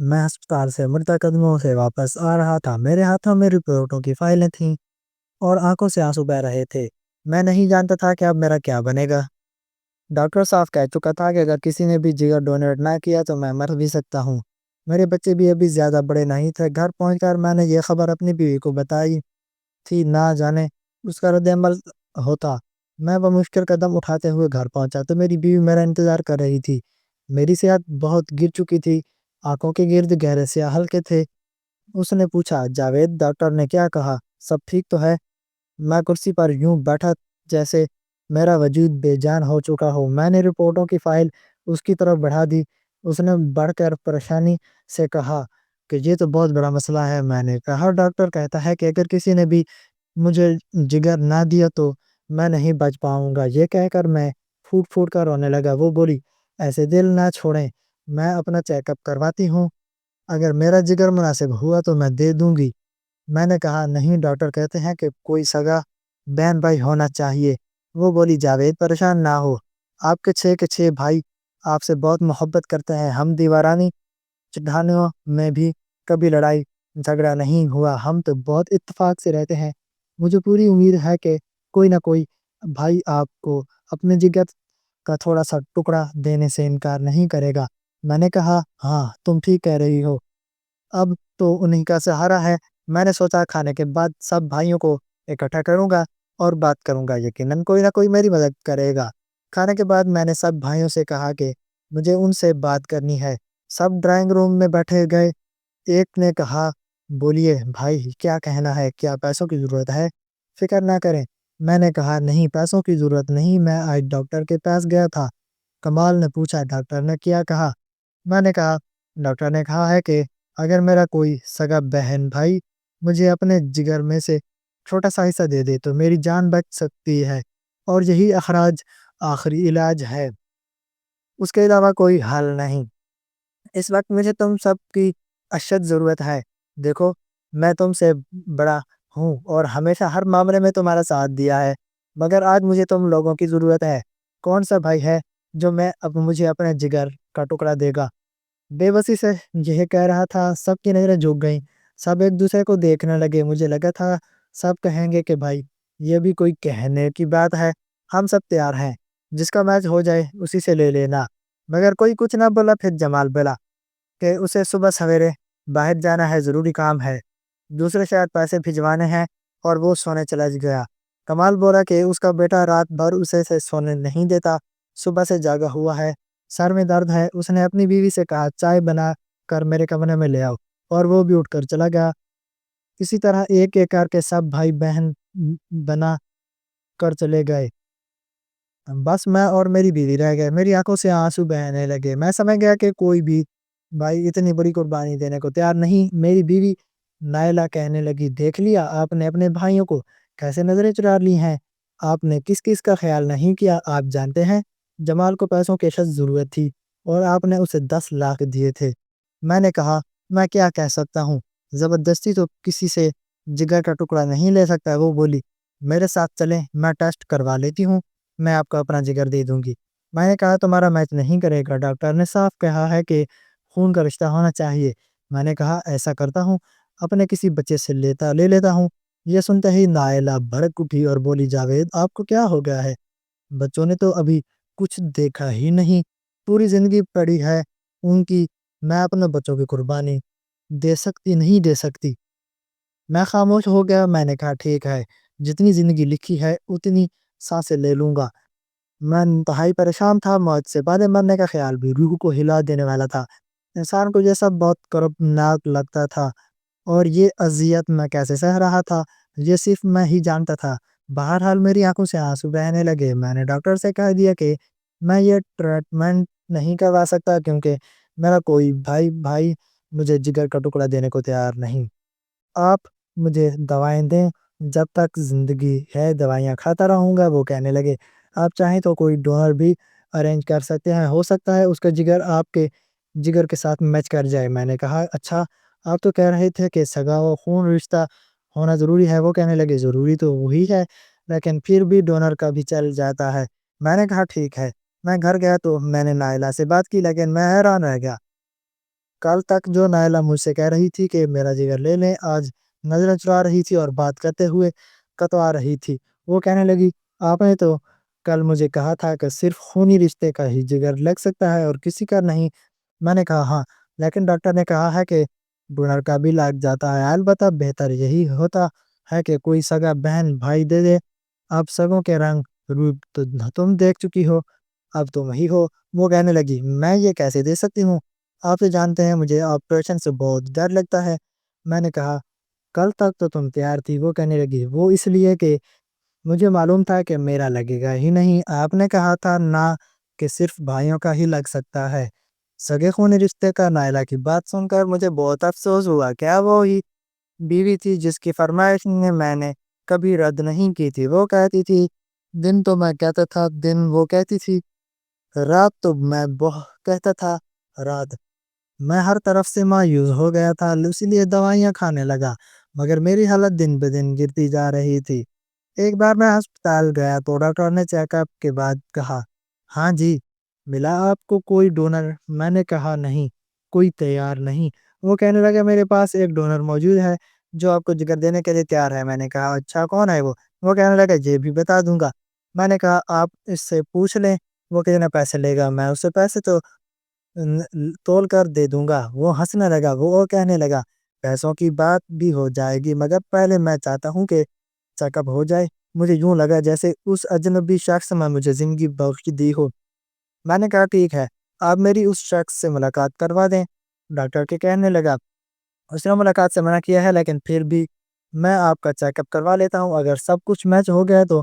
میں ہسپتال سے مڑتا قدموں سے واپس آ رہا تھا۔ میرے ہاتھوں میں رپورٹوں کی فائلیں تھیں اور آنکھوں سے آنسو بہہ رہے تھے۔ میں نہیں جانتا تھا کہ اب میرا کیا بنے گا۔ ڈاکٹر صاحب کہہ چکا تھا کہ اگر کسی نے بھی جگر ڈونیٹ نہ کیا تو میں مر بھی سکتا ہوں۔ میرے بچے بھی ابھی زیادہ بڑے نہیں تھے۔ گھر پہنچ کر میں نے یہ خبر اپنی بیوی کو بتائی تھی، نہ جانے اس کا رد عمل ہوتا۔ میں بمشکل قدم اٹھاتے ہوئے گھر پہنچا تو میری بیوی میرا انتظار کر رہی تھی۔ میری صحت بہت گر چکی تھی، آنکھوں کے گرد گہرے سیاہ حلقے تھے۔ اس نے پوچھا، جاوید ڈاکٹر نے کیا کہا؟ سب ٹھیک تو ہے؟ میں کرسی پر یوں بیٹھا جیسے میرا وجود بے جان ہو چکا ہو۔ میں نے رپورٹوں کی فائل اس کی طرف بڑھا دی۔ اس نے بڑھ کر پریشانی سے کہا کہ یہ تو بہت بڑا مسئلہ ہے۔ میں نے کہا، ڈاکٹر کہتا ہے کہ اگر کسی نے بھی مجھے جگر نہ دیا تو میں نہیں بچ پاؤں گا۔ یہ کہہ کر میں پھوٹ پھوٹ کر رونے لگا۔ وہ بولی، ایسے دل نہ چھوڑیں، میں اپنا چیک اپ کرواتی ہوں، اگر میرا جگر مناسب ہوا تو میں دے دوں گی۔ میں نے کہا، نہیں، ڈاکٹر کہتے ہیں کہ کوئی سگا بہن بھائی ہونا چاہیے۔ وہ بولی، جاوید پریشان نہ ہو، آپ کے 6 بھائی آپ سے بہت محبت کرتے ہیں۔ ہم دیوارانی چڑھانیوں میں بھی کبھی لڑائی جھگڑا نہیں ہوا، ہم تو بہت اتفاق سے رہتے ہیں۔ مجھے پوری امید ہے کہ کوئی نہ کوئی بھائی آپ کو اپنے جگر کا تھوڑا سا ٹکڑا دینے سے انکار نہیں کرے گا۔ میں نے کہا، ہاں تم ٹھیک کہہ رہی ہو، اب تو انہی کا سہارا ہے۔ میں نے سوچا کھانے کے بعد سب بھائیوں کو اکٹھا کروں گا اور بات کروں گا، یقیناً کوئی نہ کوئی میری مدد کرے گا۔ کھانے کے بعد میں نے سب بھائیوں سے کہا کہ مجھے ان سے بات کرنی ہے۔ سب ڈرائنگ روم میں بیٹھے گئے۔ ایک نے کہا، بولیے بھائی، کیا کہنا ہے؟ کیا پیسوں کی ضرورت ہے؟ فکر نہ کریں۔ میں نے کہا، نہیں، پیسوں کی ضرورت نہیں، میں آج ڈاکٹر کے پاس گیا تھا۔ کمال نے پوچھا، ڈاکٹر نے کیا کہا؟ میں نے کہا، ڈاکٹر نے کہا ہے کہ اگر میرا کوئی سگا بہن بھائی مجھے اپنے جگر میں سے چھوٹا سا حصہ دے دے تو میری جان بچ سکتی ہے، اور یہی اخراج آخری علاج ہے، اس کے علاوہ کوئی حل نہیں۔ اس وقت مجھے تم سب کی اشد ضرورت ہے۔ دیکھو، میں تم سے بڑا ہوں اور ہمیشہ ہر معاملے میں تمہارا ساتھ دیا ہے، مگر آج مجھے تم لوگوں کی ضرورت ہے۔ کون سا بھائی ہے جو مجھے اپنے جگر کا ٹکڑا دے گا؟ بے بسی سے یہ کہہ رہا تھا، سب کی نظریں جھک گئیں، سب ایک دوسرے کو دیکھنے لگے۔ مجھے لگا تھا سب کہیں گے کہ بھائی یہ بھی کوئی کہنے کی بات ہے، ہم سب تیار ہیں، جس کا میچ ہو جائے اسی سے لے لینا۔ مگر کوئی کچھ نہ بولا۔ پھر جمال بولا کہ اسے صبح سویرے باہر جانا ہے، ضروری کام ہے، دوسرے شہر پیسے بھجوانے ہیں، اور وہ سونے چلا گیا۔ کمال بولا کہ اس کا بیٹا رات بھر اسے سے سونے نہیں دیتا، صبح سے جاگا ہوا ہے، سر میں درد ہے۔ اس نے اپنی بیوی سے کہا، چائے بنا کر میرے کمرے میں لے آؤ، اور وہ بھی اٹھ کر چلا گیا۔ اسی طرح ایک ایک کر کے سب بھائی بہن بنا کر چلے گئے، بس میں اور میری بیوی رہ گئے۔ میری آنکھوں سے آنسو بہنے لگے۔ میں سمجھ گیا کہ کوئی بھی بھائی اتنی بڑی قربانی دینے کو تیار نہیں۔ میری بیوی نائلہ کہنے لگی، دیکھ لیا آپ نے اپنے بھائیوں کو کیسے نظریں چرا لی ہیں، آپ نے کس کس کا خیال نہیں کیا۔ آپ جانتے ہیں جمال کو پیسوں کی اشد ضرورت تھی اور آپ نے اسے 10 لاکھ دیے تھے۔ میں نے کہا، میں کیا کہہ سکتا ہوں، زبردستی تو کسی سے جگر کا ٹکڑا نہیں لے سکتا۔ وہ بولی، میرے ساتھ چلیں، میں ٹیسٹ کروا لیتی ہوں، میں آپ کو اپنا جگر دے دوں گی۔ میں نے کہا، تمہارا میچ نہیں کرے گا، ڈاکٹر نے صاف کہا ہے کہ خون کا رشتہ ہونا چاہیے۔ میں نے کہا، ایسا کرتا ہوں، اپنے کسی بچے سے لے لیتا ہوں۔ یہ سنتے ہی نائلہ بھڑک اٹھی اور بولی، جاوید آپ کو کیا ہو گیا ہے؟ بچوں نے تو ابھی کچھ دیکھا ہی نہیں، پوری زندگی پڑی ہے ان کی، میں اپنے بچوں کی قربانی دے سکتی نہیں دے سکتی۔ میں خاموش ہو گیا۔ میں نے کہا، ٹھیک ہے، جتنی زندگی لکھی ہے اتنی سانسیں لے لوں گا۔ میں انتہائی پریشان تھا، موت سے بعد مرنے کا خیال بھی روح کو ہلا دینے والا تھا۔ انسان کو یہ سب بہت کربناک لگتا تھا، اور یہ اذیت میں کیسے سہ رہا تھا یہ صرف میں ہی جانتا تھا۔ بہرحال میری آنکھوں سے آنسو بہنے لگے۔ میں نے ڈاکٹر سے کہہ دیا کہ میں یہ ٹریٹمنٹ نہیں کروا سکتا کیونکہ میرا کوئی بھائی مجھے جگر کا ٹکڑا دینے کو تیار نہیں۔ آپ مجھے دوائیں دیں، جب تک زندگی ہے دوائیاں کھاتا رہوں گا۔ وہ کہنے لگے، آپ چاہیں تو کوئی ڈونر بھی ارینج کر سکتے ہیں، ہو سکتا ہے اس کا جگر آپ کے جگر کے ساتھ میچ کر جائے۔ میں نے کہا، اچھا، آپ تو کہہ رہے تھے کہ سگا و خون رشتہ ہونا ضروری ہے۔ وہ کہنے لگے، ضروری تو وہی ہے، لیکن پھر بھی ڈونر کا بھی چل جاتا ہے۔ میں نے کہا، ٹھیک ہے۔ میں گھر گیا تو میں نے نائلہ سے بات کی، لیکن میں حیران رہ گیا۔ کل تک جو نائلہ مجھ سے کہہ رہی تھی کہ میرا جگر لے لیں، آج نظریں چرا رہی تھی اور بات کرتے ہوئے کتوا رہی تھی۔ وہ کہنے لگی آپ نے تو کل مجھے کہا تھا کہ صرف خونی رشتے کا ہی جگر لگ سکتا ہے اور کسی کا نہیں۔ میں نے کہا ہاں، لیکن ڈاکٹر نے کہا ہے کہ ڈونر کا بھی لگ جاتا ہے، البتہ بہتر یہی ہوتا ہے کہ کوئی سگا بہن بھائی دے دے۔ اب سگوں کے رنگ روپ تو تم دیکھ چکی ہو، اب تم ہی ہو۔ وہ کہنے لگی میں یہ کیسے دے سکتی ہوں، آپ تو جانتے ہیں مجھے آپریشن سے بہت ڈر لگتا ہے۔ میں نے کہا کل تک تو تم تیار تھی۔ وہ کہنے لگی وہ اس لیے کہ مجھے معلوم تھا کہ میرا لگے گا ہی نہیں، آپ نے کہا تھا نہ کہ صرف بھائیوں کا ہی لگ سکتا ہے۔ سگے خونی رشتے کا نائلہ کی بات سن کر مجھے بہت افسوس ہوا۔ کیا وہی بیوی تھی جس کی فرمائش میں نے کبھی رد نہیں کی تھی؟ وہ کہتی تھی دن تو میں کہتا تھا دن، وہ کہتی تھی رات تو میں کہتا تھا رات۔ میں ہر طرف سے مایوس ہو گیا تھا، اسی لیے دوائیاں کھانے لگا، مگر میری حالت دن بدن گرتی جا رہی تھی۔ ایک بار میں ہسپتال گیا تو ڈاکٹر نے چیک اپ کے بعد کہا ہاں جی، ملا آپ کو کوئی ڈونر؟ میں نے کہا نہیں، کوئی تیار نہیں۔ وہ کہنے لگا میرے پاس ایک ڈونر موجود ہے جو آپ کو جگر دینے کے لیے تیار ہے۔ میں نے کہا اچھا کون ہے وہ کہنے لگا یہ بھی بتا دوں گا۔ میں نے کہا آپ اس سے پوچھ لیں وہ کتنے پیسے لے گا، میں اسے پیسے تو تول کر دے دوں گا۔ وہ ہنسنے لگا، وہ کہنے لگا پیسوں کی بات بھی ہو جائے گی، مگر پہلے میں چاہتا ہوں کہ چیک اپ ہو جائے۔ مجھے یوں لگا جیسے اس اجنبی شخص میں مجھے زندگی بخش دی ہو۔ میں نے کہا ٹھیک ہے، آپ میری اس شخص سے ملاقات کروا دیں۔ ڈاکٹر کے کہنے لگا اس نے ملاقات سے منع کیا ہے، لیکن پھر بھی میں آپ کا چیک اپ کروا لیتا ہوں، اگر سب کچھ میچ ہو گیا تو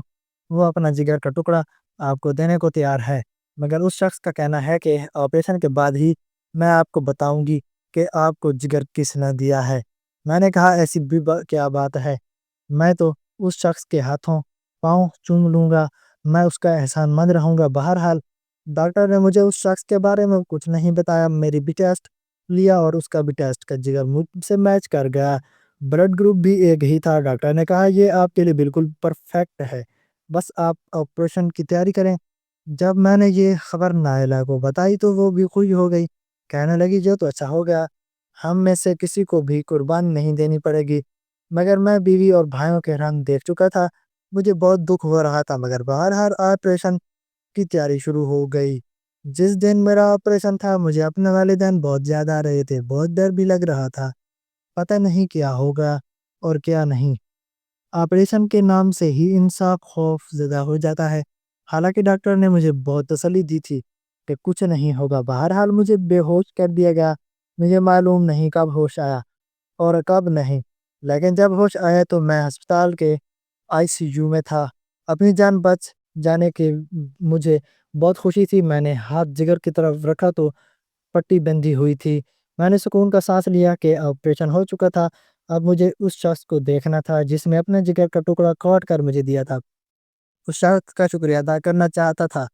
وہ اپنا جگر کا ٹکڑا آپ کو دینے کو تیار ہے، مگر اس شخص کا کہنا ہے کہ آپریشن کے بعد ہی میں آپ کو بتاؤں گی کہ آپ کو جگر کس نے دیا ہے۔ میں نے کہا ایسی بھی کیا بات ہے، میں تو اس شخص کے ہاتھوں پاؤں چوم لوں گا، میں اس کا احسان مند رہوں گا۔ بہرحال ڈاکٹر نے مجھے اس شخص کے بارے میں کچھ نہیں بتایا، میری بھی ٹیسٹ لیا اور اس کا بھی ٹیسٹ کا جگر مجھ سے میچ کر گیا، بلڈ گروپ بھی ایک ہی تھا۔ ڈاکٹر نے کہا یہ آپ کے لیے بالکل پرفیکٹ ہے، بس آپ آپریشن کی تیاری کریں۔ جب میں نے یہ خبر نائلہ کو بتائی تو وہ بھی خوش ہو گئی، کہنے لگی جو تو اچھا ہو گیا، ہم میں سے کسی کو بھی قربانی نہیں دینی پڑے گی۔ مگر میں بیوی اور بھائیوں کے رنگ دیکھ چکا تھا، مجھے بہت دکھ ہو رہا تھا، مگر بہرحال آپریشن کی تیاری شروع ہو گئی۔ جس دن میرا آپریشن تھا مجھے اپنے والدین بہت زیادہ آ رہے تھے، بہت ڈر بھی لگ رہا تھا، پتہ نہیں کیا ہوگا اور کیا نہیں۔ آپریشن کے نام سے ہی انسان خوف زدہ ہو جاتا ہے، حالانکہ ڈاکٹر نے مجھے بہت تسلی دی تھی کہ کچھ نہیں ہوگا۔ بہرحال مجھے بے ہوش کر دیا گیا، مجھے معلوم نہیں کب ہوش آیا اور کب نہیں، لیکن جب ہوش آیا تو میں ہسپتال کے ICU میں تھا۔ اپنی جان بچ جانے کی مجھے بہت خوشی تھی۔ میں نے ہاتھ جگر کی طرف رکھا تو پٹی بندھی ہوئی تھی۔ میں نے سکون کا سانس لیا کہ آپریشن ہو چکا تھا، اب مجھے اس شخص کو دیکھنا تھا جس نے اپنے جگر کا ٹکڑا کاٹ کر مجھے دیا تھا۔ اس شخص کا شکریہ ادا کرنا چاہتا تھا،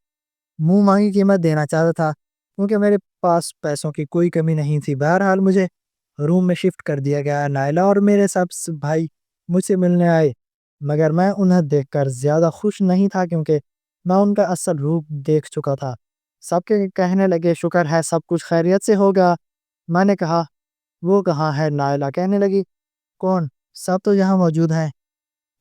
منہ مانگی قیمت دینا چاہتا تھا، کیونکہ میرے پاس پیسوں کی کوئی کمی نہیں تھی۔ بہرحال مجھے روم میں شفٹ کر دیا گیا، نائلہ اور میرے سب بھائی مجھ سے ملنے آئے، مگر میں انہیں دیکھ کر زیادہ خوش نہیں تھا کیونکہ میں ان کا اصل روپ دیکھ چکا تھا۔ سب کے کہنے لگے شکر ہے سب کچھ خیریت سے ہوگا۔ میں نے کہا وہ کہاں ہے؟ نائلہ کہنے لگی کون؟ سب تو یہاں موجود ہیں،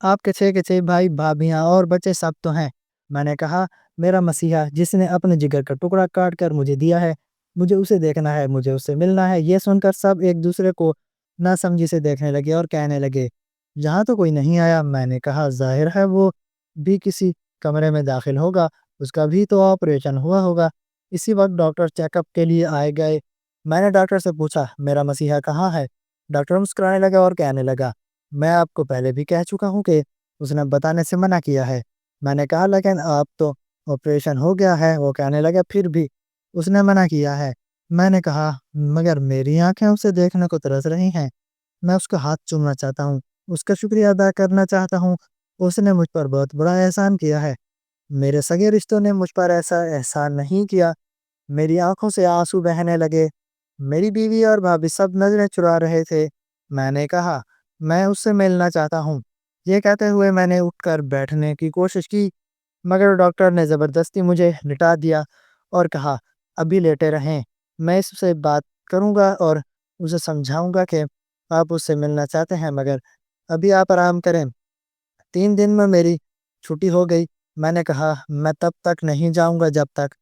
آپ کے 6 بھائی بھابھیاں اور بچے سب تو ہیں۔ میں نے کہا میرا مسیحا جس نے اپنے جگر کا ٹکڑا کاٹ کر مجھے دیا ہے، مجھے اسے دیکھنا ہے، مجھے اسے ملنا ہے۔ یہ سن کر سب ایک دوسرے کو نہ سمجھی سے دیکھنے لگے اور کہنے لگے یہاں تو کوئی نہیں آیا۔ میں نے کہا ظاہر ہے وہ بھی کسی کمرے میں داخل ہوگا، اس کا بھی تو آپریشن ہوا ہوگا۔ اسی وقت ڈاکٹر چیک اپ کے لیے آئے گئے۔ میں نے ڈاکٹر سے پوچھا میرا مسیحا کہاں ہے؟ ڈاکٹر مسکرانے لگا اور کہنے لگا میں آپ کو پہلے بھی کہہ چکا ہوں کہ اس نے بتانے سے منع کیا ہے۔ میں نے کہا لیکن آپ تو آپریشن ہو گیا ہے۔ وہ کہنے لگا پھر بھی اس نے منع کیا ہے۔ میں نے کہا مگر میری آنکھیں اسے دیکھنے کو ترس رہی ہیں، میں اس کا ہاتھ چومنا چاہتا ہوں، اس کا شکریہ ادا کرنا چاہتا ہوں، اس نے مجھ پر بہت بڑا احسان کیا ہے۔ میرے سگے رشتوں نے مجھ پر ایسا احسان نہیں کیا۔ میری آنکھوں سے آنسو بہنے لگے، میری بیوی اور بھابھی سب نظریں چرا رہے تھے۔ میں نے کہا میں اس سے ملنا چاہتا ہوں۔ یہ کہتے ہوئے میں نے اٹھ کر بیٹھنے کی کوشش کی، مگر ڈاکٹر نے زبردستی مجھے لٹا دیا اور کہا ابھی لیٹے رہیں، میں اس سے بات کروں گا اور اسے سمجھاؤں گا کہ آپ اس سے ملنا چاہتے ہیں مگر ابھی آپ آرام کریں۔ 3 دن میں میری چھٹی ہو گئی۔ میں نے کہا میں تب تک نہیں جاؤں گا جب تک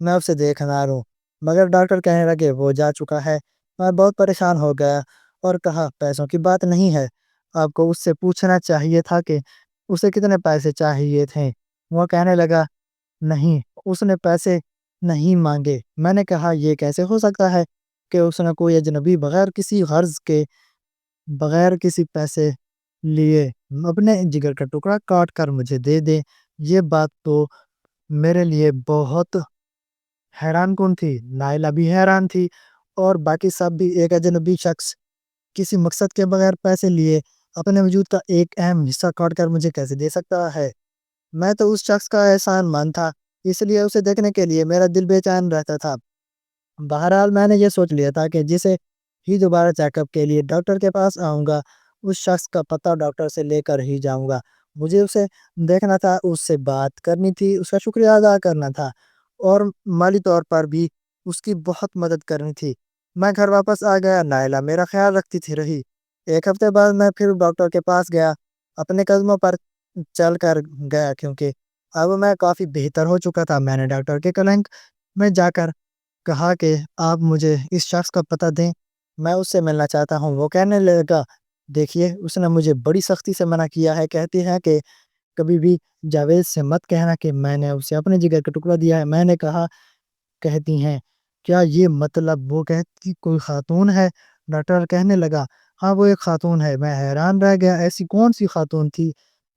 میں اسے دیکھ نہ لوں، مگر ڈاکٹر کہنے لگے وہ جا چکا ہے۔ میں بہت پریشان ہو گیا اور کہا پیسوں کی بات نہیں ہے، آپ کو اس سے پوچھنا چاہیے تھا کہ اسے کتنے پیسے چاہیے تھے۔ وہ کہنے لگا نہیں، اس نے پیسے نہیں مانگے۔ میں نے کہا یہ کیسے ہو سکتا ہے کہ اس نے کوئی اجنبی بغیر کسی غرض کے، بغیر کسی پیسے لیے اپنے جگر کا ٹکڑا کاٹ کر مجھے دے دے۔ یہ بات تو میرے لیے بہت حیران کن تھی۔ نائلہ بھی حیران تھی اور باقی سب بھی۔ ایک اجنبی شخص کسی مقصد کے بغیر پیسے لیے اپنے وجود کا ایک اہم حصہ کاٹ کر مجھے کیسے دے سکتا ہے؟ میں تو اس شخص کا احسان مند تھا، اس لیے اسے دیکھنے کے لیے میرا دل بے چین رہتا تھا۔ بہرحال میں نے یہ سوچ لیا تھا کہ جسے ہی دوبارہ چیک اپ کے لیے ڈاکٹر کے پاس آؤں گا، اس شخص کا پتہ ڈاکٹر سے لے کر ہی جاؤں گا۔ مجھے اسے دیکھنا تھا، اس سے بات کرنی تھی، اس کا شکریہ ادا کرنا تھا اور مالی طور پر بھی اس کی بہت مدد کرنی تھی۔ میں گھر واپس آ گیا۔ نائلہ میرا خیال رکھتی تھی رہی۔ 1 ہفتے بعد میں پھر ڈاکٹر کے پاس گیا، اپنے قدموں پر چل کر گیا کیونکہ اب میں کافی بہتر ہو چکا تھا۔ میں نے ڈاکٹر کے کلینک میں جا کر کہا کہ آپ مجھے اس شخص کا پتہ دیں، میں اس سے ملنا چاہتا ہوں۔ وہ کہنے لگا دیکھیے اس نے مجھے بڑی سختی سے منع کیا ہے، کہتی ہے کہ کبھی بھی جاوید سے مت کہنا کہ میں نے اسے اپنے جگر کا ٹکڑا دیا ہے۔ میں نے کہا کہتی ہیں کیا یہ مطلب وہ کہتی کوئی خاتون ہے؟ ڈاکٹر کہنے لگا ہاں وہ ایک خاتون ہے۔ میں حیران رہ گیا، ایسی کون سی خاتون تھی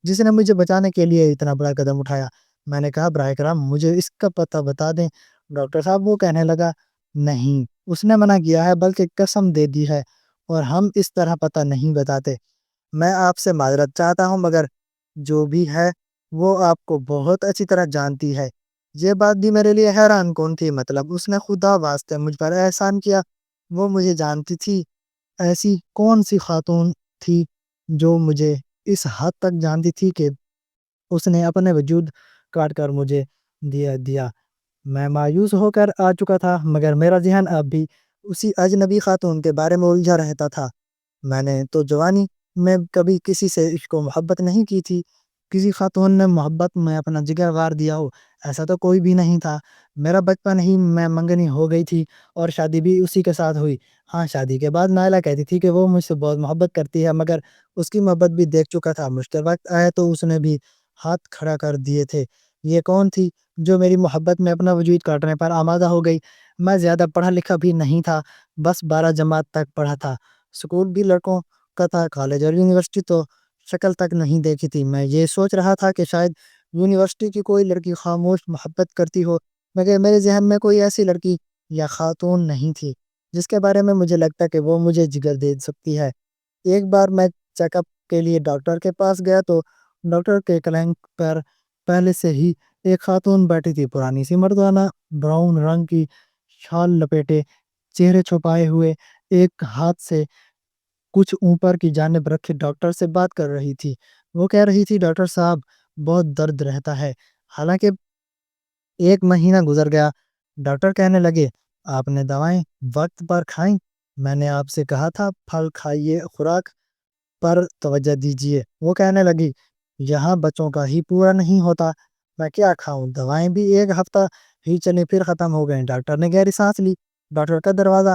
جس نے مجھے بچانے کے لیے اتنا بڑا قدم اٹھایا؟ میں نے کہا براہ کرم مجھے اس کا پتہ بتا دیں۔ ڈاکٹر صاحب وہ کہنے لگا نہیں، اس نے منع کیا ہے بلکہ قسم دے دی ہے اور ہم اس طرح پتہ نہیں بتاتے۔ میں آپ سے معذرت چاہتا ہوں مگر جو بھی ہے وہ آپ کو بہت اچھی طرح جانتی ہے۔ یہ بات بھی میرے لیے حیران کون تھی، مطلب اس نے خدا واسطے مجھ پر احسان کیا، وہ مجھے جانتی تھی۔ ایسی کون سی خاتون تھی جو مجھے اس حد تک جانتی تھی کہ اس نے اپنے وجود کاٹ کر مجھے دیا؟ میں مایوس ہو کر آ چکا تھا مگر میرا ذہن اب بھی اسی اجنبی خاتون کے بارے میں الجھا رہتا تھا۔ میں نے تو جوانی میں کبھی کسی سے عشق و محبت نہیں کی تھی، کسی خاتون نے محبت میں اپنا جگر وار دیا ہو ایسا تو کوئی بھی نہیں تھا۔ میرا بچپن ہی میں منگنی ہو گئی تھی اور شادی بھی اسی کے ساتھ ہوئی۔ ہاں شادی کے بعد نائلہ کہتی تھی کہ وہ مجھ سے بہت محبت کرتی ہے مگر اس کی محبت بھی دیکھ چکا تھا۔ مشکل وقت آئے تو اس نے بھی ہاتھ کھڑا کر دیے تھے۔ یہ کون تھی جو میری محبت میں اپنا وجود کاٹنے پر آمادہ ہو گئی؟ میں زیادہ پڑھا لکھا بھی نہیں تھا، بس 12 جماعت تک پڑھا تھا، سکول بھی لڑکوں کا تھا، کالج اور یونیورسٹی تو شکل تک نہیں دیکھی تھی۔ میں یہ سوچ رہا تھا کہ شاید یونیورسٹی کی کوئی لڑکی خاموش محبت کرتی ہو مگر میرے ذہن میں کوئی ایسی لڑکی یا خاتون نہیں تھی جس کے بارے میں مجھے لگتا کہ وہ مجھے جگر دے سکتی ہے۔ ایک بار میں چیک اپ کے لیے ڈاکٹر کے پاس گیا تو ڈاکٹر کے کلینک پر پہلے سے ہی ایک خاتون بیٹھی تھی، پرانی سی مردانہ، براؤن رنگ کی شال لپیٹے، چہرے چھپائے ہوئے، ایک ہاتھ سے کچھ اوپر کی جانب رکھے ڈاکٹر سے بات کر رہی تھی۔ وہ کہہ رہی تھی ڈاکٹر صاحب بہت درد رہتا ہے۔ حالانکہ 1 مہینہ گزر گیا۔ ڈاکٹر کہنے لگے آپ نے دوائیں وقت پر کھائیں؟ میں نے آپ سے کہا تھا پھل کھائیے، خوراک پر توجہ دیجیے۔ وہ کہنے لگی یہاں بچوں کا ہی پورا نہیں ہوتا، میں کیا کھاؤں؟ دوائیں بھی 1 ہفتہ ہی چلی پھر ختم ہو گئیں۔ ڈاکٹر نے گہری سانس لی۔ ڈاکٹر کا دروازہ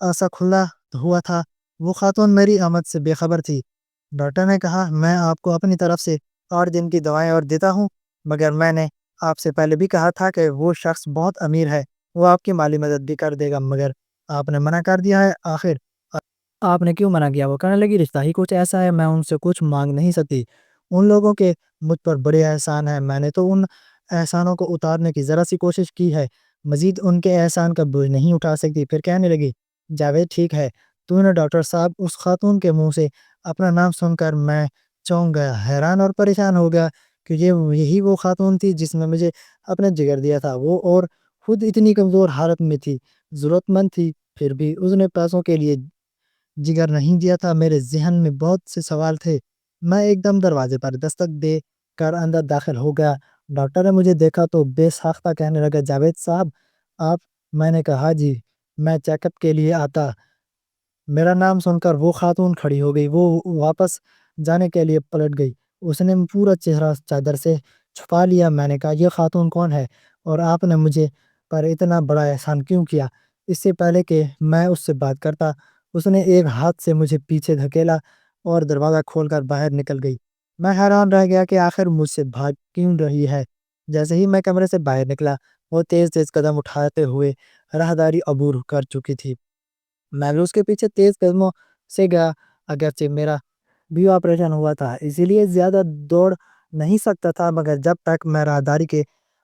ایسا کھلا ہوا تھا، وہ خاتون میری آمد سے بے خبر تھی۔ ڈاکٹر نے کہا میں آپ کو اپنی طرف سے 8 دن کی دوائیں اور دیتا ہوں مگر میں نے آپ سے پہلے بھی کہا تھا کہ وہ شخص بہت امیر ہے، وہ آپ کی مالی مدد بھی کر دے گا مگر آپ نے منع کر دیا ہے۔ آخر آپ نے کیوں منع کیا؟ وہ کہنے لگی رشتہ ہی کچھ ایسا ہے، میں ان سے کچھ مانگ نہیں سکتی۔ ان لوگوں کے مجھ پر بڑے احسان ہیں، میں نے تو ان احسانوں کو اتارنے کی ذرا سی کوشش کی ہے، مزید ان کے احسان کا بوجھ نہیں اٹھا سکتی۔ پھر کہنے لگی جاوید ٹھیک ہے تو نے؟ ڈاکٹر صاحب اس خاتون کے منہ سے اپنا نام سن کر میں چونک گیا، حیران اور پریشان ہو گیا کہ یہی وہ خاتون تھی جس نے مجھے اپنے جگر دیا تھا۔ وہ اور خود اتنی کمزور حالت میں تھی، ضرورت مند تھی، پھر بھی اس نے پیسوں کے لیے جگر نہیں دیا تھا۔ میرے ذہن میں بہت سے سوال تھے۔ میں ایک دم دروازے پر دستک دے کر اندر داخل ہو گیا۔ ڈاکٹر نے مجھے دیکھا تو بے ساختہ کہنے لگا جاوید صاحب آپ؟ میں نے کہا جی۔ میں چیک اپ کے لیے آتا۔ میرا نام سن کر وہ خاتون کھڑی ہو گئی، وہ واپس جانے کے لیے پلٹ گئی۔ اس نے پورا چہرہ چادر سے چھپا لیا۔ میں نے کہا یہ خاتون کون ہے اور آپ نے مجھے پر اتنا بڑا احسان کیوں کیا؟ اس سے پہلے کہ میں اس سے بات کرتا اس نے ایک ہاتھ سے مجھے پیچھے دھکیلا اور دروازہ کھول کر باہر نکل گئی۔ میں حیران رہ گیا کہ آخر مجھ سے بھاگ کیوں رہی ہے۔ جیسے ہی میں کمرے سے باہر نکلا وہ تیز تیز قدم اٹھاتے ہوئے راہداری عبور کر چکی تھی۔ میں بھی اس کے پیچھے تیز قدموں سے گیا، اگرچہ میرا بھی آپریشن ہوا تھا اسی لیے زیادہ دوڑ نہیں سکتا تھا، مگر جب تک میں راہداری کے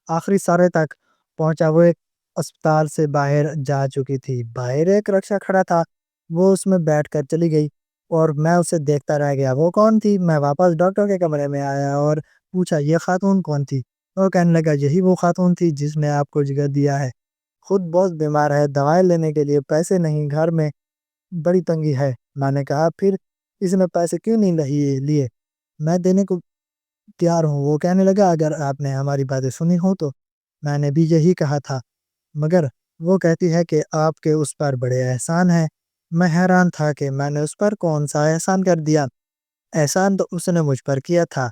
آخری سرے تک پہنچا وہ ایک اسپتال سے باہر جا چکی تھی۔ باہر ایک رکشہ کھڑا تھا، وہ اس میں بیٹھ کر چلی گئی اور میں اسے دیکھتا رہ گیا۔ وہ کون تھی؟ میں واپس ڈاکٹر کے کمرے میں آیا اور پوچھا یہ خاتون کون تھی؟ وہ کہنے لگا یہی وہ خاتون تھی جس نے آپ کو جگر دیا ہے، خود بہت بیمار ہے، دوائیں لینے کے لیے پیسے نہیں، گھر میں بڑی تنگی ہے۔ میں نے کہا پھر اس نے پیسے کیوں نہیں لیے؟ میں دینے کو تیار ہوں۔ وہ کہنے لگا اگر آپ نے ہماری باتیں سنی ہو تو میں نے بھی یہی کہا تھا، مگر وہ کہتی ہے کہ آپ کے اس پر بڑے احسان ہیں۔ میں حیران تھا کہ میں نے اس پر کون سا احسان کر دیا۔ احسان تو اس نے مجھ پر کیا تھا،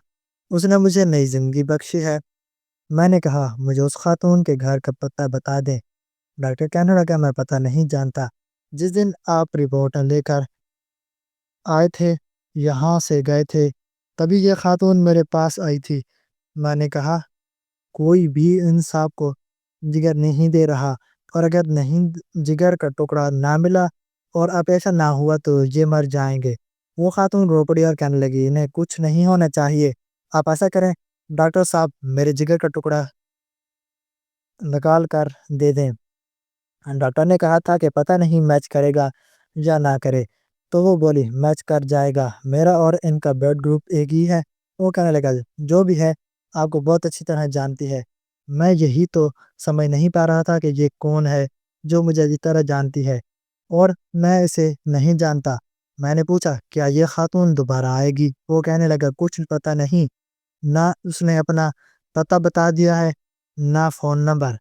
اس نے مجھے نئی زندگی بخشی ہے۔ میں نے کہا مجھے اس خاتون کے گھر کا پتہ بتا دیں۔ ڈاکٹر کہنے لگا میں پتہ نہیں جانتا، جس دن آپ رپورٹ لے کر آئے تھے یہاں سے گئے تھے تبھی یہ خاتون میرے پاس آئی تھی۔ میں نے کہا کوئی بھی انصاف کو جگر نہیں دے رہا، اور اگر نہیں جگر کا ٹکڑا نہ ملا اور آپریشن نہ ہوا تو یہ مر جائیں گے۔ وہ خاتون رو پڑی اور کہنے لگی انہیں کچھ نہیں ہونا چاہیے، آپ ایسا کریں ڈاکٹر صاحب میرے جگر کا ٹکڑا نکال کر دے دیں۔ ڈاکٹر نے کہا تھا کہ پتہ نہیں میچ کرے گا یا نہ کرے، تو وہ بولی میچ کر جائے گا، میرا اور ان کا بلڈ گروپ ایک ہی ہے۔ وہ کہنے لگا جو بھی ہے آپ کو بہت اچھی طرح جانتی ہے۔ میں یہی تو سمجھ نہیں پا رہا تھا کہ یہ کون ہے جو مجھے اچھی طرح جانتی ہے اور میں اسے نہیں جانتا۔ میں نے پوچھا کیا یہ خاتون دوبارہ آئے گی؟ وہ کہنے لگا کچھ پتہ نہیں، نہ اس نے اپنا پتہ بتا دیا ہے نہ فون نمبر۔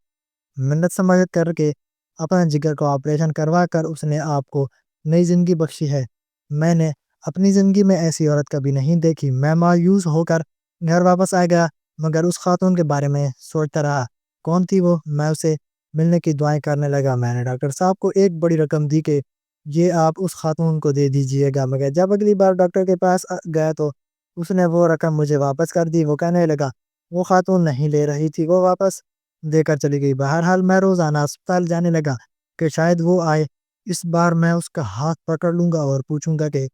منت سمجھ کر کے اپنا جگر کو آپریشن کروا کر اس نے آپ کو نئی زندگی بخشی ہے۔ میں نے اپنی زندگی میں ایسی عورت کبھی نہیں دیکھی۔ میں مایوس ہو کر گھر واپس آ گیا، مگر اس خاتون کے بارے میں سوچتا رہا کون تھی وہ۔ میں اسے ملنے کی دعائیں کرنے لگا۔ میں نے ڈاکٹر صاحب کو ایک بڑی رقم دی کہ یہ آپ اس خاتون کو دے دیجئے گا، مگر جب اگلی بار ڈاکٹر کے پاس گیا تو اس نے وہ رقم مجھے واپس کر دی۔ وہ کہنے لگا وہ خاتون نہیں لے رہی تھی، وہ واپس دے کر چلی گئی۔ بہرحال میں روزانہ اسپتال جانے لگا کہ شاید وہ آئے، اس بار میں اس کا ہاتھ پکڑ لوں گا اور پوچھوں گا کہ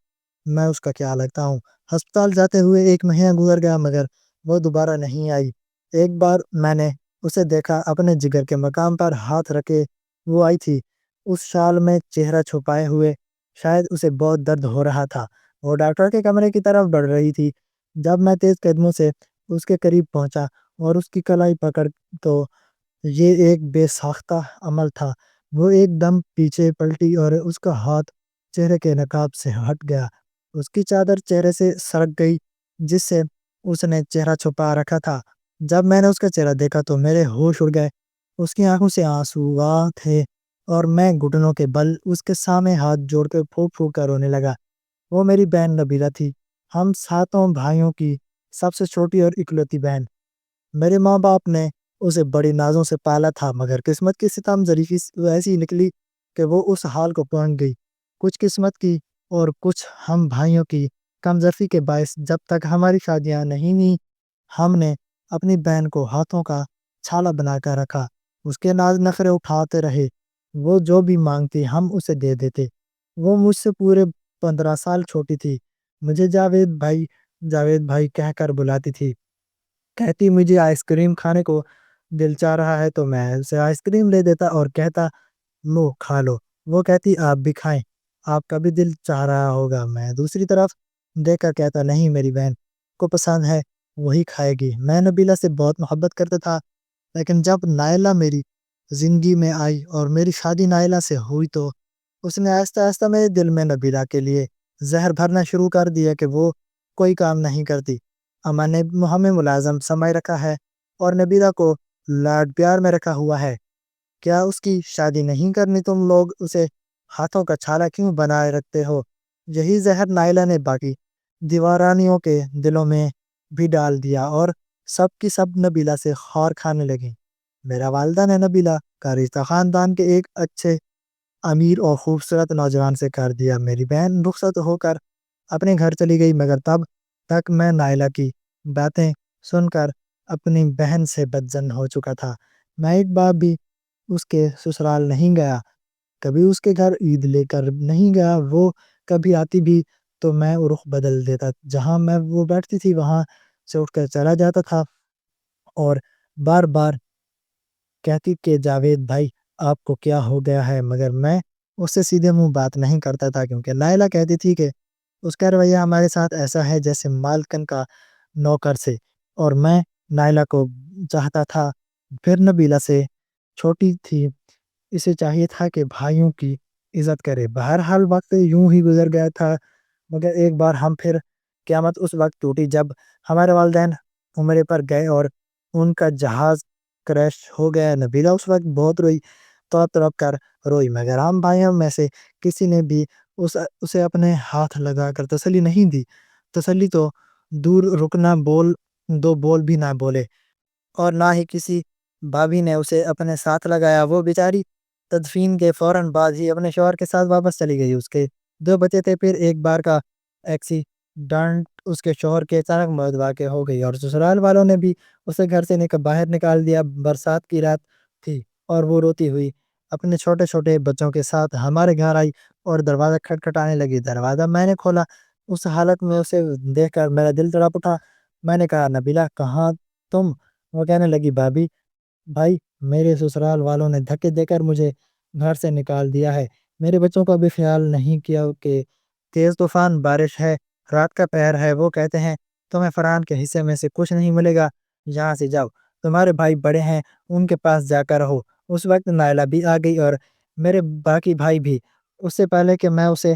میں اس کا کیا لگتا ہوں۔ ہسپتال جاتے ہوئے ایک مہینہ گزر گیا مگر وہ دوبارہ نہیں آئی۔ ایک بار میں نے اسے دیکھا اپنے جگر کے مقام پر ہاتھ رکھے وہ آئی تھی، اس شال میں چہرہ چھپائے ہوئے، شاید اسے بہت درد ہو رہا تھا۔ وہ ڈاکٹر کے کمرے کی طرف بڑھ رہی تھی۔ جب میں تیز قدموں سے اس کے قریب پہنچا اور اس کی کلائی پکڑ تو یہ ایک بے ساختہ عمل تھا۔ وہ ایک دم پیچھے پلٹی اور اس کا ہاتھ چہرے کے نقاب سے ہٹ گیا، اس کی چادر چہرے سے سرک گئی جس سے اس نے چہرہ چھپا رکھا تھا۔ جب میں نے اس کا چہرہ دیکھا تو میرے ہوش اڑ گئے، اس کی آنکھوں سے آنسو آ تھے اور میں گھٹنوں کے بل اس کے سامنے ہاتھ جوڑ کے پھونک پھونک کر رونے لگا۔ وہ میری بہن نبیلہ تھی، ہم ساتوں بھائیوں کی سب سے چھوٹی اور اکلوتی بہن۔ میرے ماں باپ نے اسے بڑی نازوں سے پالا تھا، مگر قسمت کی ستم ظریفی ایسی نکلی کہ وہ اس حال کو پہنچ گئی۔ کچھ قسمت کی اور کچھ ہم بھائیوں کی کم ظرفی کے باعث جب تک ہماری شادیاں نہیں ہوئیں ہم نے اپنی بہن کو ہاتھوں کا چھالا بنا کر رکھا، اس کے ناز نخرے اٹھاتے رہے، وہ جو بھی مانگتی ہم اسے دے دیتے۔ وہ مجھ سے پورے 15 سال چھوٹی تھی، مجھے جاوید بھائی کہہ کر بلاتی تھی۔ کہتی مجھے آئس کریم کھانے کو دل چاہ رہا ہے تو میں اسے آئس کریم لے دیتا اور کہتا لو کھا لو۔ وہ کہتی آپ بھی کھائیں، آپ کا بھی دل چاہ رہا ہوگا۔ میں دوسری طرف دیکھ کر کہتا نہیں، میری بہن کو پسند ہے وہی کھائے گی۔ میں نبیلہ سے بہت محبت کرتا تھا، لیکن جب نائلہ میری زندگی میں آئی اور میری شادی نائلہ سے ہوئی تو اس نے آہستہ آہستہ میرے دل میں نبیلہ کے لیے زہر بھرنا شروع کر دیا کہ وہ کوئی کام نہیں کرتی۔ اما نے ہمیں ملازم سمجھ رکھا ہے اور نبیلہ کو لاڈ پیار میں رکھا ہوا ہے کیا اس کی شادی نہیں کرنی؟ تم لوگ اسے ہاتھوں کا چھالا کیوں بنائے رکھتے ہو؟ یہی زہر نائلہ نے باقی دیوارانیوں کے دلوں میں بھی ڈال دیا اور سب کی سب نبیلہ سے خور کھانے لگیں۔ میرا والدہ نے نبیلہ کا رشتہ خاندان کے ایک اچھے امیر اور خوبصورت نوجوان سے کر دیا۔ میری بہن رخصت ہو کر اپنے گھر چلی گئی، مگر تب تک میں نائلہ کی باتیں سن کر اپنی بہن سے بدظن ہو چکا تھا۔ میں ایک بار بھی اس کے سسرال نہیں گیا، کبھی اس کے گھر عید لے کر نہیں گیا۔ وہ کبھی آتی بھی تو میں رخ بدل دیتا، جہاں میں وہ بیٹھتی تھی وہاں سے اٹھ کر چلا جاتا تھا اور بار بار کہتی کہ جاوید بھائی آپ کو کیا ہو گیا ہے، مگر میں اس سے سیدھے منہ بات نہیں کرتا تھا، کیونکہ نائلہ کہتی تھی کہ اس کا رویہ ہمارے ساتھ ایسا ہے جیسے مالکن کا نوکر سے، اور میں نائلہ کو چاہتا تھا۔ پھر نبیلہ سے چھوٹی تھی، اسے چاہیے تھا کہ بھائیوں کی عزت کرے۔ بہرحال وقت یوں ہی گزر گیا تھا، مگر ایک بار ہم پھر قیامت اس وقت ٹوٹی جب ہمارے والدین عمرے پر گئے اور ان کا جہاز کریش ہو گیا۔ نبیلہ اس وقت بہت روئی، تو تڑپ کر روئی، مگر ہم بھائیوں میں سے کسی نے بھی اسے اپنے ہاتھ لگا کر تسلی نہیں دی۔ تسلی تو دور رکنا، دو بول بھی نہ بولے، اور نہ ہی کسی بھابھی نے اسے اپنے ساتھ لگایا۔ وہ بیچاری تدفین کے فوراً بعد ہی اپنے شوہر کے ساتھ واپس چلی گئی۔ اس کے 2 بچے تھے۔ پھر ایک بار کا ایکسیڈنٹ اس کے شوہر کے اچانک موت واقع ہو گئی، اور سسرال والوں نے بھی اسے گھر سے باہر نکال دیا۔ برسات کی رات تھی اور وہ روتی ہوئی اپنے چھوٹے چھوٹے بچوں کے ساتھ ہمارے گھر آئی اور دروازہ کھٹکھٹانے لگی۔ دروازہ میں نے کھولا، اس حالت میں اسے دیکھ کر میرا دل تڑپ اٹھا۔ میں نے کہا نبیلہ کہاں تم؟ وہ کہنے لگی بھائی میرے سسرال والوں نے دھکے دے کر مجھے گھر سے نکال دیا ہے۔ میرے بچوں کا بھی خیال نہیں کیا کہ تیز طوفان بارش ہے، رات کا پہر ہے۔ وہ کہتے ہیں تمہیں فرحان کے حصے میں سے کچھ نہیں ملے گا، یہاں سے جاؤ، تمہارے بھائی بڑے ہیں، ان کے پاس جا کر رہو۔ اس وقت نائلہ بھی آ گئی اور میرے باقی بھائی بھی۔ اس سے پہلے کہ میں اسے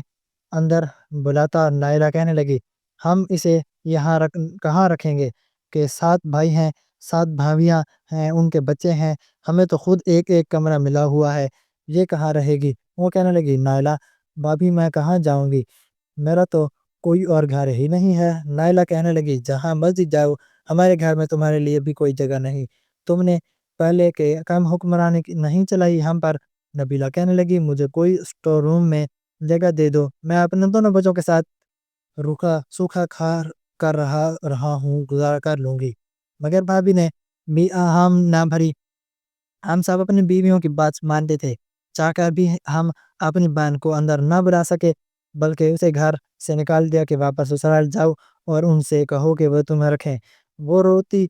اندر بلاتا، نائلہ کہنے لگی ہم اسے یہاں کہاں رکھیں گے کہ 7 بھائی ہیں، 7 بھابیاں ہیں، ان کے بچے ہیں، ہمیں تو خود ایک ایک کمرہ ملا ہوا ہے، یہ کہاں رہے گی؟ وہ کہنے لگی نائلہ بھابی میں کہاں جاؤں گی، میرا تو کوئی اور گھر ہی نہیں ہے۔ نائلہ کہنے لگی جہاں مرضی جاؤ، ہمارے گھر میں تمہارے لیے بھی کوئی جگہ نہیں، تم نے پہلے کے کم حکمرانی نہیں چلائی ہم پر۔ نبیلہ کہنے لگی مجھے کوئی اسٹور روم میں جگہ دے دو، میں اپنے دونوں بچوں کے ساتھ روکھا سوکھا کھا کر رہا ہوں، گزارا کر لوں گی۔ مگر بھابی نے بھی ہم نہ بھری، ہم سب اپنی بیویوں کی بات مانتے تھے، چاہ کر بھی ہم اپنی بہن کو اندر نہ بلا سکے، بلکہ اسے گھر سے نکال دیا کہ واپس سسرال جاؤ اور ان سے کہو کہ وہ تمہیں رکھیں۔ وہ روتی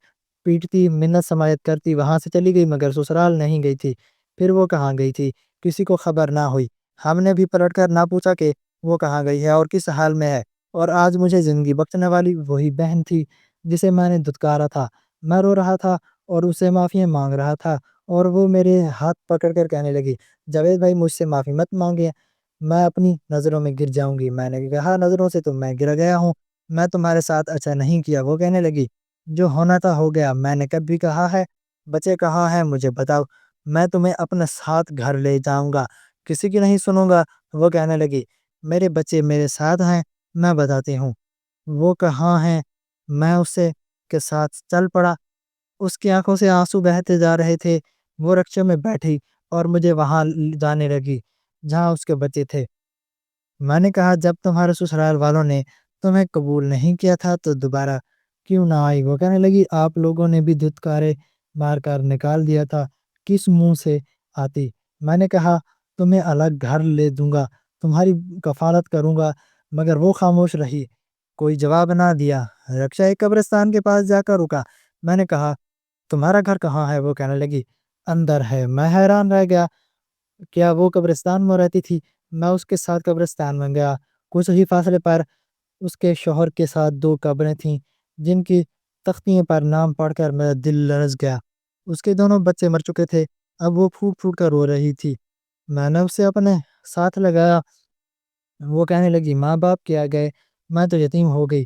پیٹتی منت سماعت کرتی وہاں سے چلی گئی، مگر سسرال نہیں گئی تھی۔ پھر وہ کہاں گئی تھی کسی کو خبر نہ ہوئی۔ ہم نے بھی پلٹ کر نہ پوچھا کہ وہ کہاں گئی ہے اور کس حال میں ہے، اور آج مجھے زندگی بخشنے والی وہی بہن تھی جسے میں نے دھتکارا تھا۔ میں رو رہا تھا اور اسے معافی مانگ رہا تھا، اور وہ میرے ہاتھ پکڑ کر کہنے لگی جاوید بھائی مجھ سے معافی مت مانگے، میں اپنی نظروں میں گر جاؤں گی۔ میں نے کہا نظروں سے تو میں گر گیا ہوں، میں تمہارے ساتھ اچھا نہیں کیا۔ وہ کہنے لگی جو ہونا تھا ہو گیا، میں نے کبھی کہا ہے بچے کہاں ہیں مجھے بتاؤ، میں تمہیں اپنے ساتھ گھر لے جاؤں گا، کسی کی نہیں سنوں گا۔ وہ کہنے لگی میرے بچے میرے ساتھ ہیں، میں بتاتی ہوں وہ کہاں ہیں۔ میں اسے کے ساتھ چل پڑا، اس کی آنکھوں سے آنسو بہتے جا رہے تھے۔ وہ رکشے میں بیٹھی اور مجھے وہاں جانے لگی جہاں اس کے بچے تھے۔ میں نے کہا جب تمہارے سسرال والوں نے تمہیں قبول نہیں کیا تھا تو دوبارہ کیوں نہ آئی؟ وہ کہنے لگی آپ لوگوں نے بھی دھتکارے مار کر نکال دیا تھا، کس منہ سے آتی؟ میں نے کہا تمہیں الگ گھر لے دوں گا، تمہاری کفالت کروں گا، مگر وہ خاموش رہی، کوئی جواب نہ دیا۔ رکشہ ایک قبرستان کے پاس جا کر رکا۔ میں نے کہا تمہارا گھر کہاں ہے؟ وہ کہنے لگی اندر ہے۔ میں حیران رہ گیا، کیا وہ قبرستان میں رہتی تھی؟ میں اس کے ساتھ قبرستان میں گیا۔ کچھ ہی فاصلے پر اس کے شوہر کے ساتھ 2 قبریں تھیں جن کی تختیوں پر نام پڑھ کر میرا دل لرز گیا۔ اس کے دونوں بچے مر چکے تھے، اب وہ پھوٹ پھوٹ کر رو رہی تھی۔ میں نے اسے اپنے ساتھ لگایا۔ وہ کہنے لگی ماں باپ کیا گئے، میں تو یتیم ہو گئی،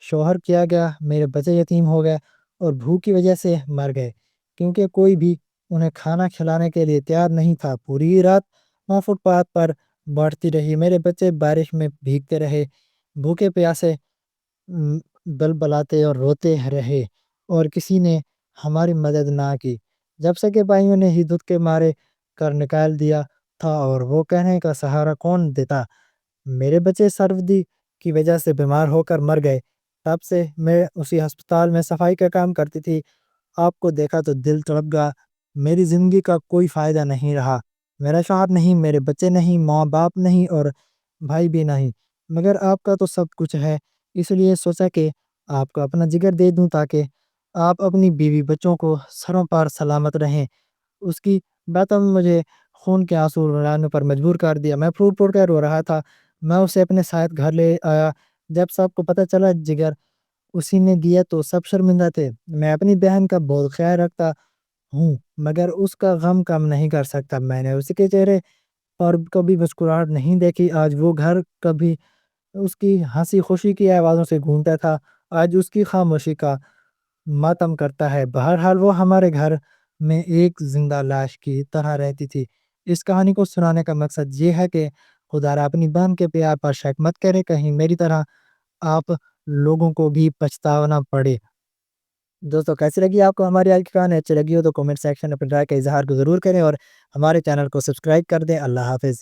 شوہر کیا گیا، میرے بچے یتیم ہو گئے اور بھوک کی وجہ سے مر گئے، کیونکہ کوئی بھی انہیں کھانا کھلانے کے لیے تیار نہیں تھا۔ پوری رات وہاں فٹ پاتھ پر بڑھتی رہی۔ میرے بچے بارش میں بھیگتے رہے، بھوکے پیاسے بلبلاتے اور روتے رہے، اور کسی نے ہماری مدد نہ کی۔ جب سکے بھائیوں نے ہی دودھ کے مارے کر نکال دیا تھا، اور وہ کہنے کا سہارا کون دیتا۔ میرے بچے سردی کی وجہ سے بیمار ہو کر مر گئے۔ تب سے میں اسی ہسپتال میں صفائی کا کام کرتی تھی۔ آپ کو دیکھا تو دل تڑپ گیا۔ میری زندگی کا کوئی فائدہ نہیں رہا، میرا شوہر نہیں، میرے بچے نہیں، ماں باپ نہیں، اور بھائی بھی نہیں، مگر آپ کا تو سب کچھ ہے۔ اس لیے سوچا کہ آپ کو اپنا جگر دے دوں تاکہ آپ اپنی بیوی بچوں کو سروں پر سلامت رہیں۔ اس کی باتوں میں مجھے خون کے آنسو رلانے پر مجبور کر دیا۔ میں پھوٹ پھوٹ کر رو رہا تھا۔ میں اسے اپنے ساتھ گھر لے آیا۔ جب سب کو پتہ چلا جگر اسی نے دیا تو سب شرمندہ تھے۔ میں اپنی بہن کا بہت خیال رکھتا ہوں، مگر اس کا غم کم نہیں کر سکتا۔ میں نے اس کے چہرے پر کبھی مسکراہٹ نہیں دیکھی۔ آج وہ گھر کبھی اس کی ہنسی خوشی کی آوازوں سے گونجتا تھا، آج اس کی خاموشی کا ماتم کرتا ہے۔ بہرحال وہ ہمارے گھر میں ایک زندہ لاش کی طرح رہتی تھی۔ اس کہانی کو سنانے کا مقصد یہ ہے کہ خدا را اپنی بہن کے پیار پر شک مت کرے، کہیں میری طرح آپ لوگوں کو بھی پچھتانا پڑے۔ دوستو کیسی لگی آپ کو ہماری آج کی کہانی؟ اچھی لگی ہو تو کمنٹ سیکشن میں اپنے رائے کا اظہار ضرور کریں، اور ہمارے چینل کو سبسکرائب کر دیں۔ اللہ حافظ۔